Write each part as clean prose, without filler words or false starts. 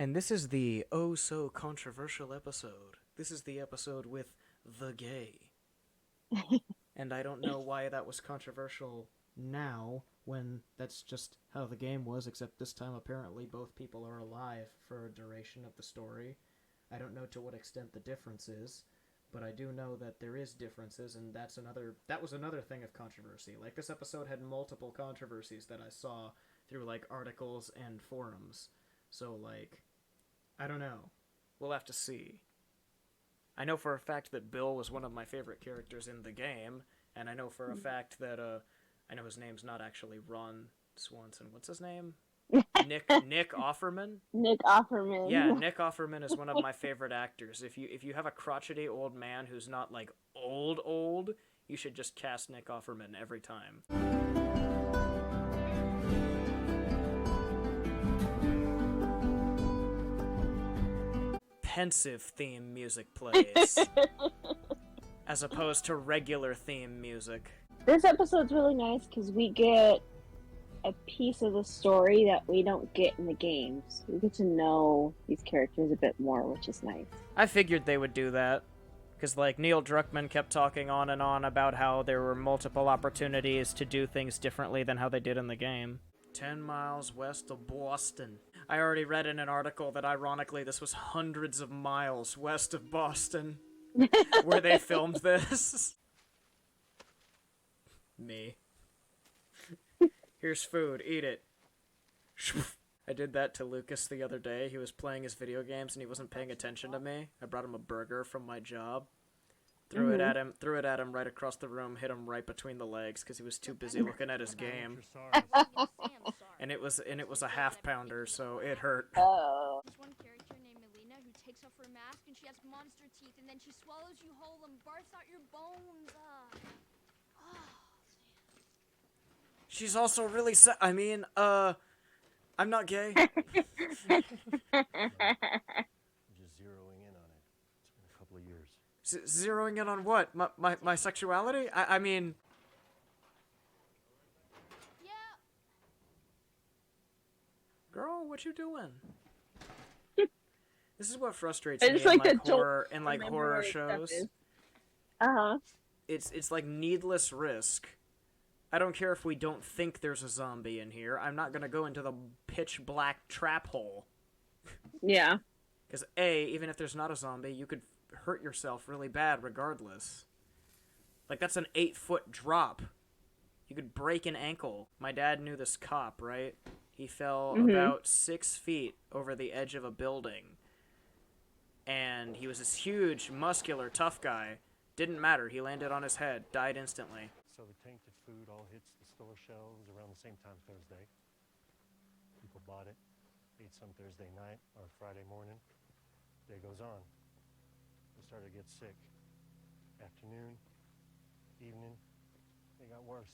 And this is the oh so controversial episode. This is the episode with the gay. And I don't know why that was controversial now, when that's just how the game was, except this time apparently both people are alive for a duration of the story. I don't know to what extent the difference is, but I do know that there is differences, and that was another thing of controversy. Like, this episode had multiple controversies that I saw through, like, articles and forums. So, like, I don't know. We'll have to see. I know for a fact that Bill was one of my favorite characters in the game, and I know for a fact that, I know his name's not actually Ron Swanson. What's his name? Nick Offerman? Nick Offerman. Yeah, Nick Offerman is one of my favorite actors. If you have a crotchety old man who's not, like, old, you should just cast Nick Offerman every time. Pensive theme music plays as opposed to regular theme music. This episode's really nice because we get a piece of the story that we don't get in the games. We get to know these characters a bit more, which is nice. I figured they would do that, because, like, Neil Druckmann kept talking on and on about how there were multiple opportunities to do things differently than how they did in the game. 10 miles west of Boston. I already read in an article that, ironically, this was hundreds of miles west of Boston where they filmed this. Me. Here's food, eat it. I did that to Lucas the other day. He was playing his video games and he wasn't paying attention to me. I brought him a burger from my job. Threw it at him right across the room, hit him right between the legs because he was too busy looking at his game. And it was a half pounder, so it hurt. Oh. There's one character named Melina who takes off her mask and she has monster teeth and then she swallows you whole and barfs out your bones. She's also really I'm not gay. I'm just zeroing in on it. It's been a couple of years. Zeroing in on what? My sexuality? I mean... Yeah. Girl, what you doing? This is what frustrates I me just in, like like, to horror shows. Uh-huh. It's like needless risk. I don't care if we don't think there's a zombie in here. I'm not gonna go into the pitch black trap hole. Yeah. Because even if there's not a zombie, you could hurt yourself really bad regardless. Like, that's an 8-foot drop. You could break an ankle. My dad knew this cop, right? He fell about 6 feet over the edge of a building. And he was this huge, muscular, tough guy. Didn't matter. He landed on his head. Died instantly. So the tainted food all hits the store shelves around the same time Thursday. People bought it, ate some Thursday night or Friday morning. Day goes on. They started to get sick. Afternoon, evening, they got worse.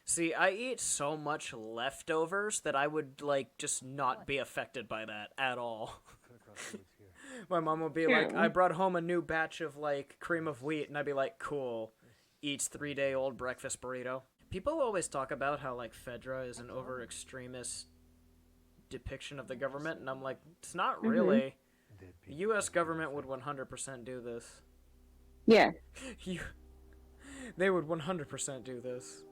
See, I eat so much leftovers that I would, like, just not be affected by that at all. Cut across the woods here. My mom would be like, I brought home a new batch of, like, cream of wheat, and I'd be like, cool. Eats 3-day-old breakfast burrito. People always talk about how, like, Fedra is an over-extremist depiction of the government, and I'm like, it's not really. The U.S. government would 100% do this. Yeah. They would 100% do this.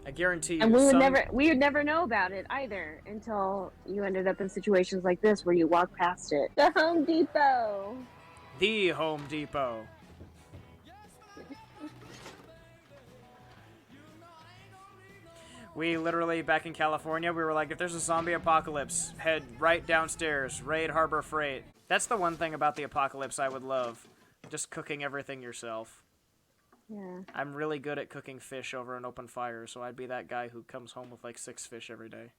I guarantee you. And we would never know about it either until you ended up in situations like this where you walk past it. The Home Depot. The Home Depot. We literally, back in California, we were like, if there's a zombie apocalypse, head right downstairs, raid Harbor Freight. That's the one thing about the apocalypse I would love. Just cooking everything yourself. Yeah. I'm really good at cooking fish over an open fire, so I'd be that guy who comes home with like 6 fish every day.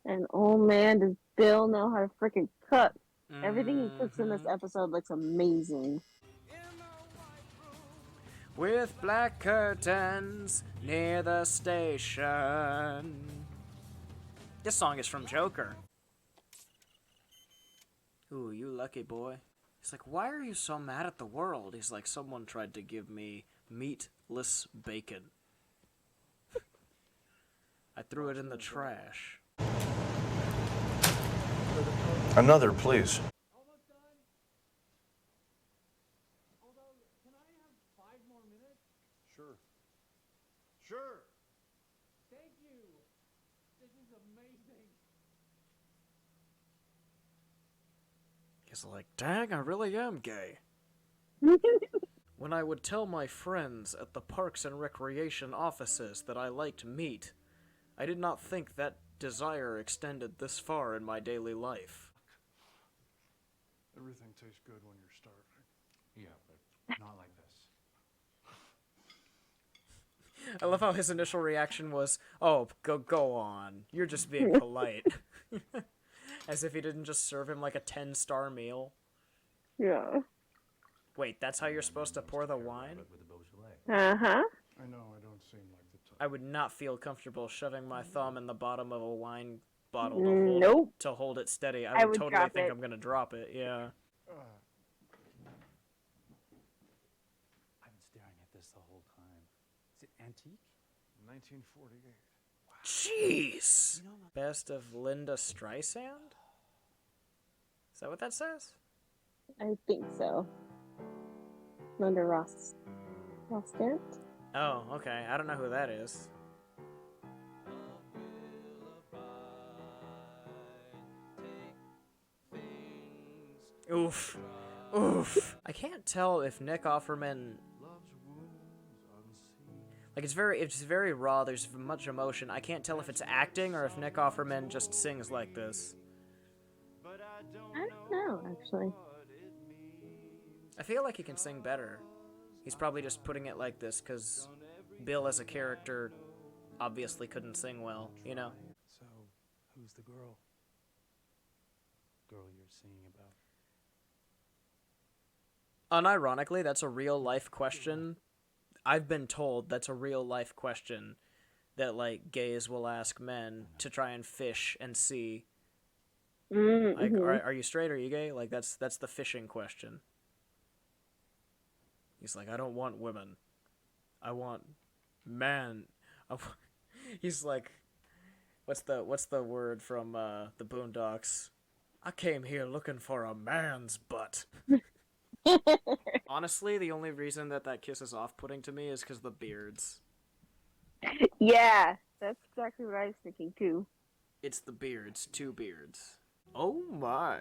And oh man, does Bill know how to freaking cook. Everything he cooks in this episode looks amazing. With black curtains near the station. This song is from Joker. Ooh, you lucky boy. He's like, why are you so mad at the world? He's like, someone tried to give me meatless bacon. I threw it in the trash. Another, please. Almost done. Although, can I have 5 more minutes? Sure. Sure. Thank you. This is amazing. He's like, dang, I really am gay. When I would tell my friends at the Parks and Recreation offices that I liked meat, I did not think that desire extended this far in my daily life. Everything tastes good when you're starving. Yeah, but not like this. I love how his initial reaction was, oh, go on. You're just being polite. As if he didn't just serve him like a 10-star meal. Yeah. Wait, that's how you're supposed to pour the wine? With the Beaujolais. Uh-huh. I know I don't seem like the type. I would not feel comfortable shoving my thumb in the bottom of a wine bottle Nope. to hold it steady. I I would would totally drop think it. I'm gonna drop it, yeah. I've been staring at this the whole time. Is it antique? 1948. Jeez! Best of Linda Streisand? Is that what that says? I think so. Linda Ross. Dent? Oh, okay. I don't know who that is. Oof. Oof. I can't tell if Nick Offerman... Like, it's very raw, there's much emotion. I can't tell if it's acting or if Nick Offerman just sings like this. I don't know, actually. I feel like he can sing better. He's probably just putting it like this because Bill as a character obviously couldn't sing well, you know? So, who's the girl? Girl you're singing about? Unironically, that's a real-life question. I've been told that's a real-life question that, like, gays will ask men to try and fish and see. Mm-hmm. Like, are you straight or are you gay? Like, that's the fishing question. He's like, I don't want women. I want man. He's like, what's the word from the Boondocks? I came here looking for a man's butt. Honestly, the only reason that kiss is off-putting to me is because the beards. Yeah, that's exactly what I was thinking too. It's the beards, 2 beards. Oh my.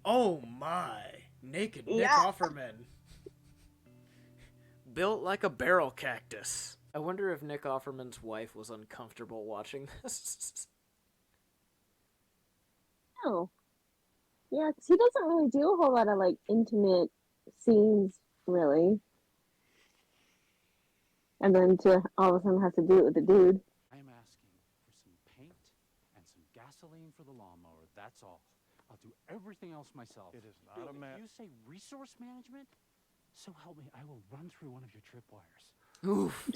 Oh my. Naked Nick Yeah. Offerman. Built like a barrel cactus. I wonder if Nick Offerman's wife was uncomfortable watching this. Oh. Yeah, because he doesn't really do a whole lot of, like, intimate scenes, really. And then to all of a sudden have to do it with a dude. I am asking for some paint and some gasoline for the lawnmower. That's all. I'll do everything else myself. It is not Bill, a man. if you say resource management, so help me, I will run through one of your tripwires. Oof.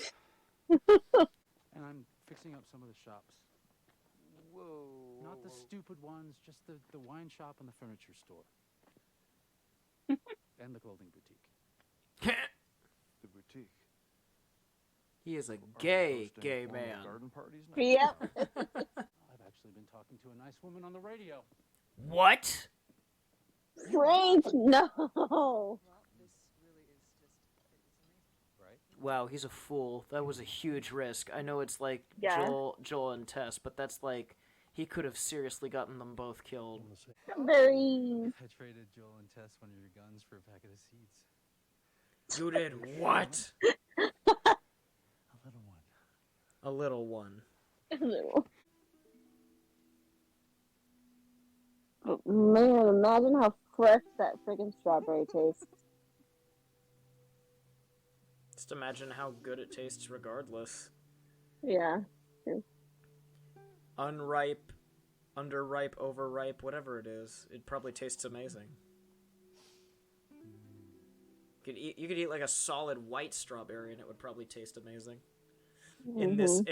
And I'm fixing up some of the shops. Whoa. Not the stupid ones, just the wine shop and the furniture store. And the clothing boutique. The boutique. He is a Are we gay, hosting gay formal man. garden parties now? Yep. I've actually been talking to a nice woman on the radio. What? Frank, no. Well, this really is just, it's amazing. Right? Wow, he's a fool. That was a huge risk. I know it's like Yeah. Joel and Tess, but that's like, he could have seriously gotten them both killed. Very. I traded Joel and Tess one of your guns for a packet of seeds. You did what? A little one. A little one. But man, imagine how fresh that freaking strawberry tastes. Just imagine how good it tastes regardless. Yeah. Unripe, underripe, overripe, whatever it is, it probably tastes amazing. You could eat like a solid white strawberry and it would probably taste amazing. In this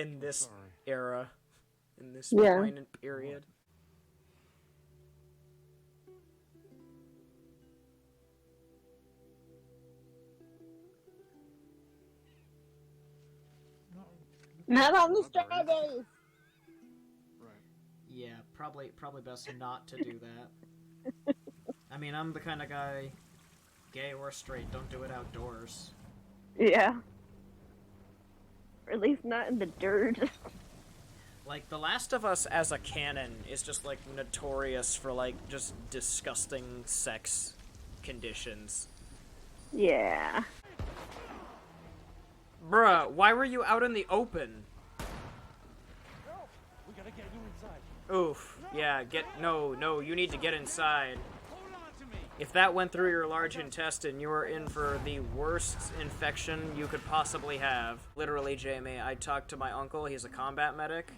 Sorry. era, in this Yeah. poignant period. Not on the Not very. strawberries. Right. Yeah, probably best not to do that. I mean, I'm the kind of guy, gay or straight, don't do it outdoors. Yeah. Or at least not in the dirt. Like, The Last of Us as a canon is just, like, notorious for, like, just disgusting sex conditions. Yeah. Bruh, why were you out in the open? We gotta get you inside. Oof. Yeah, no, you need to get inside. Hold on to me. If that went through your large intestine, you are in for the worst infection you could possibly have. Literally, Jamie, I talked to my uncle, he's a combat medic.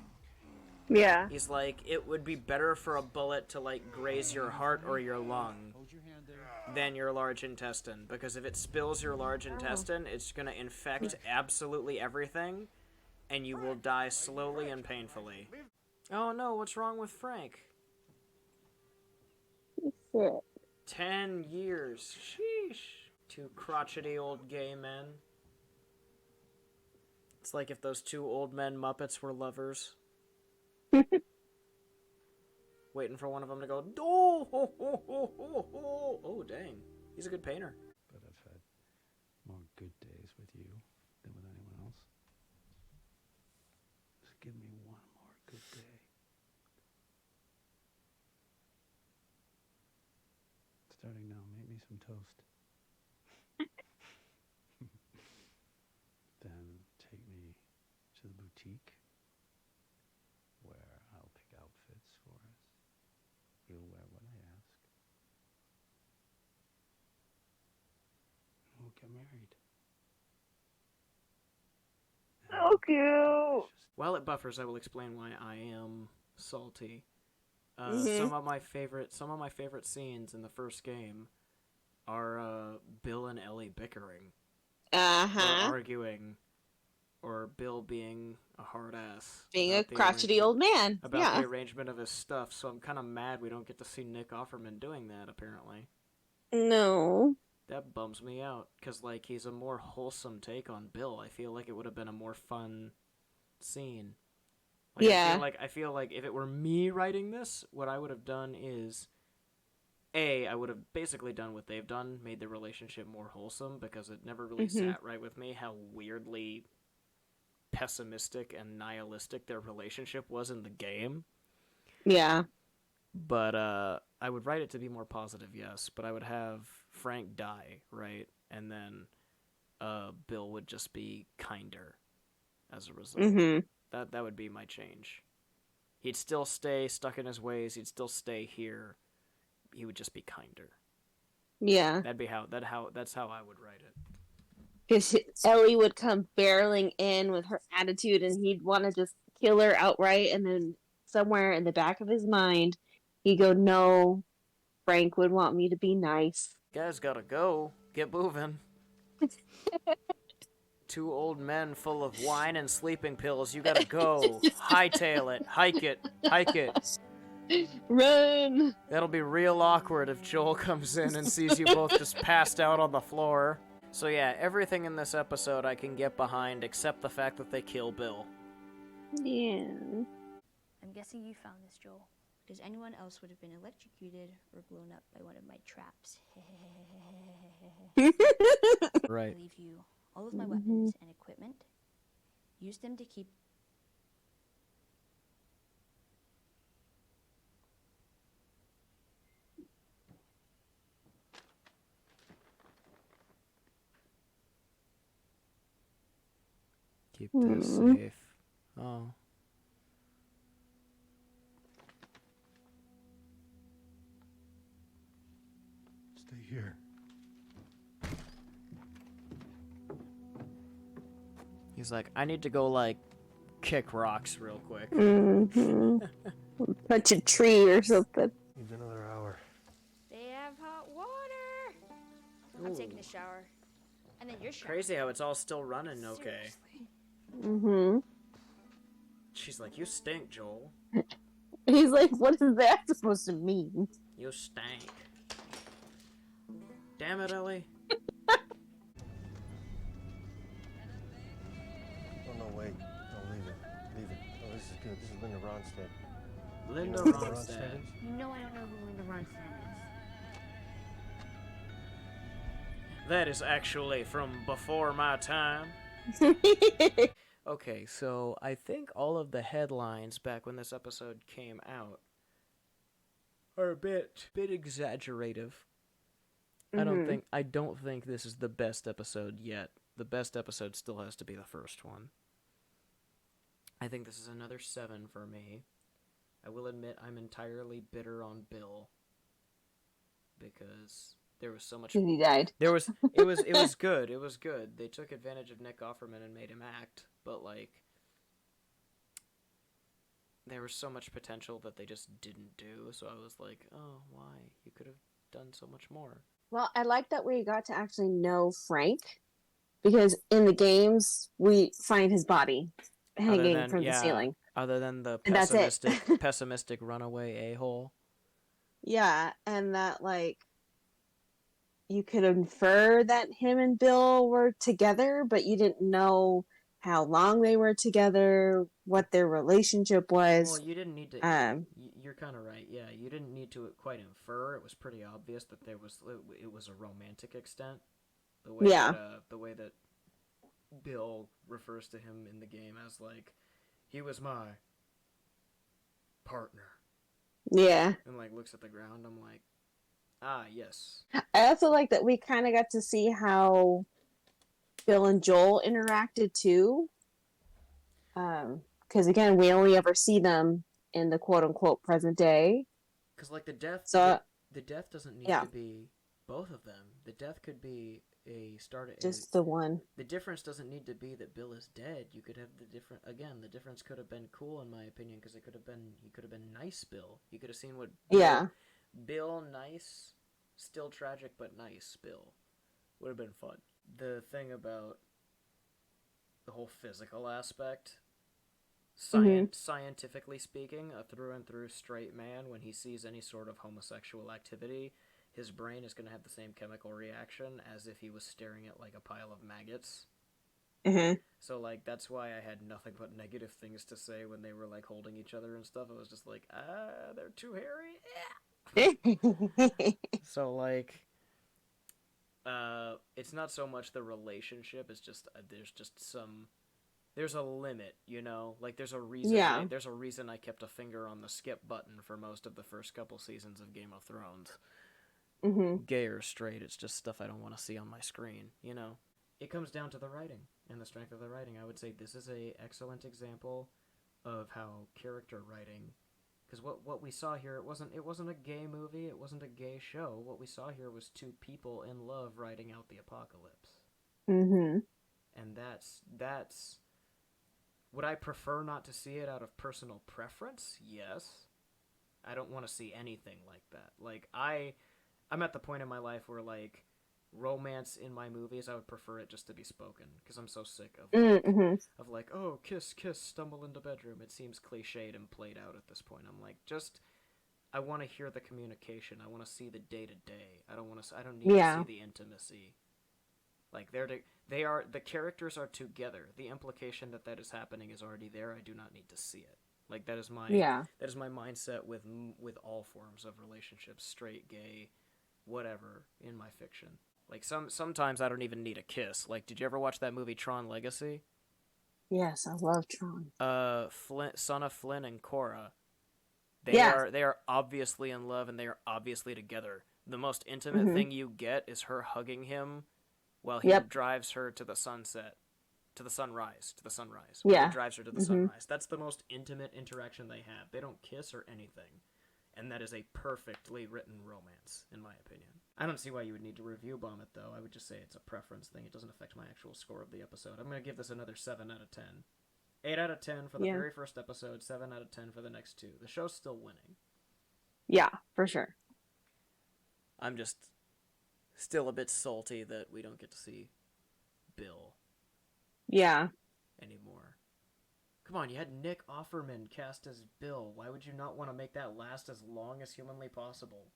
Yeah. He's like, it would be better for a bullet to, like, graze your heart or your lung Hold your hand there. than your large intestine. Because if it spills your large intestine, it's gonna infect absolutely everything, and you will die slowly and painfully. Oh no, what's wrong with Frank? Shit. 10 years. Sheesh. Two crotchety old gay men. It's like if those two old men Muppets were lovers. Waiting for one of them to go, oh, ho, ho, ho, ho, ho. Oh, dang. He's a good painter. But I've had more good days with you than with anyone else. Just give me one more good day. Starting now, make me some toast. Then take me to the boutique where I'll pick outfits for us. You'll wear what I ask. We'll get married. So cute. While it buffers, I will explain why I am salty. Mhm. Some of my favorite scenes in the first game are Bill and Ellie bickering, or arguing, or Bill being a hard ass, Being a about the crotchety arrangement- old man. about Yeah. the arrangement of his stuff. So I'm kind of mad we don't get to see Nick Offerman doing that. Apparently, No. that bums me out because like he's a more wholesome take on Bill. I feel like it would have been a more fun scene. Like, Yeah. I feel like if it were me writing this, what I would have done is, I would have basically done what they've done, made the relationship more wholesome, because it never really sat right with me how weirdly pessimistic and nihilistic their relationship was in the game. Yeah. But I would write it to be more positive, yes, but I would have Frank die, right? And then Bill would just be kinder as a result. Mm-hmm. That would be my change. He'd still stay stuck in his ways. He'd still stay here. He would just be kinder. Yeah. That's how I would write it. Because Ellie would come barreling in with her attitude and he'd want to just kill her outright. And then somewhere in the back of his mind, he'd go, no, Frank would want me to be nice. Guys gotta go. Get moving. Two old men full of wine and sleeping pills. You gotta go. Hightail it. Hike it. Hike it. Run! That'll be real awkward if Joel comes in and sees you both just passed out on the floor. So yeah, everything in this episode I can get behind except the fact that they kill Bill. Yeah. I'm guessing you found this, Joel, because anyone else would have been electrocuted or blown up by one of my traps. Right. I leave you all of my weapons and equipment. Use them to keep... Keep this safe. Oh. Stay here. He's like, I need to go, like, kick rocks real quick. Mm-hmm. Touch a tree or something. Needs another hour. They have hot water. I'm taking a shower. And then you're showering. Crazy how it's all still running okay. Seriously. Mm-hmm. She's like, you stink, Joel. He's like, what is that supposed to mean? You stank. Damn it, Ellie. Oh, no, wait. No, leave it. Leave it. Oh, this is good. This is Linda Ronstadt. Linda You know who Ronstadt. is? You know I don't know who Linda Ronstadt That is actually from before my time. is. Okay, so I think all of the headlines back when this episode came out are a bit exaggerative. Mm-hmm. I don't think this is the best episode yet. The best episode still has to be the first one. I think this is another 7 for me. I will admit I'm entirely bitter on Bill because there was so much. He died. There was it was good. It was good. They took advantage of Nick Offerman and made him act, but like there was so much potential that they just didn't do. So I was like, oh, why? You could have done so much more. Well, I like that we got to actually know Frank because in the games we find his body hanging from the ceiling. Other than the And that's it. pessimistic runaway a-hole. Yeah, and that like you could infer that him and Bill were together, but you didn't know how long they were together, what their relationship was. Well, you didn't need to. You're kind of right. Yeah, you didn't need to quite infer. It was pretty obvious that it was a romantic extent. The way that Bill refers to him in the game as like, he was my partner. Yeah. And like looks at the ground. I'm like, ah, yes. I also like that we kind of got to see how Bill and Joel interacted too. Because again, we only ever see them in the quote unquote present day. Because like the death doesn't need to be both of them. The death could be a start. Just the one. The difference doesn't need to be that Bill is dead. You could have the difference could have been cool in my opinion because he could have been nice Bill. You could have seen what Bill nice, still tragic but nice Bill would have been fun. The thing about the whole physical aspect, scientifically speaking, a through and through straight man, when he sees any sort of homosexual activity, his brain is going to have the same chemical reaction as if he was staring at like a pile of maggots. Mm-hmm. So like that's why I had nothing but negative things to say when they were like holding each other and stuff. I was just like, they're too hairy. So like, it's not so much the relationship. It's just there's a limit, you know? Like, there's a reason. Yeah. There's a reason I kept a finger on the skip button for most of the first couple seasons of Game of Thrones. Mm-hmm. Gay or straight, it's just stuff I don't want to see on my screen, you know? It comes down to the writing and the strength of the writing. I would say this is a excellent example of how character writing... Because what we saw here, it wasn't a gay movie, it wasn't a gay show. What we saw here was two people in love writing out the apocalypse. Mm-hmm. And that's... Would I prefer not to see it out of personal preference? Yes. I don't want to see anything like that. Like, I'm at the point in my life where, like, romance in my movies, I would prefer it just to be spoken. Because I'm so sick of like, oh, kiss, kiss, stumble into bedroom. It seems cliched and played out at this point. I'm like, I want to hear the communication. I want to see the day-to-day. I don't need to see the intimacy. Like, the characters are together. The implication that is happening is already there. I do not need to see it. Like, that is my mindset with all forms of relationships, straight, gay, whatever, in my fiction. Like, sometimes I don't even need a kiss. Like, did you ever watch that movie Tron Legacy? Yes, I love Tron. Son of Flynn and Cora. They are obviously in love and they are obviously together. The most intimate thing you get is her hugging him while he drives her to the sunrise. He drives her to the sunrise. That's the most intimate interaction they have. They don't kiss or anything. And that is a perfectly written romance, in my opinion. I don't see why you would need to review bomb it, though. I would just say it's a preference thing. It doesn't affect my actual score of the episode. I'm going to give this another 7 out of 10. 8 out of 10 for the very first episode, 7 out of 10 for the next 2. The show's still winning. Yeah, for sure. I'm just still a bit salty that we don't get to see Bill. Yeah. Anymore. Come on, you had Nick Offerman cast as Bill. Why would you not want to make that last as long as humanly possible?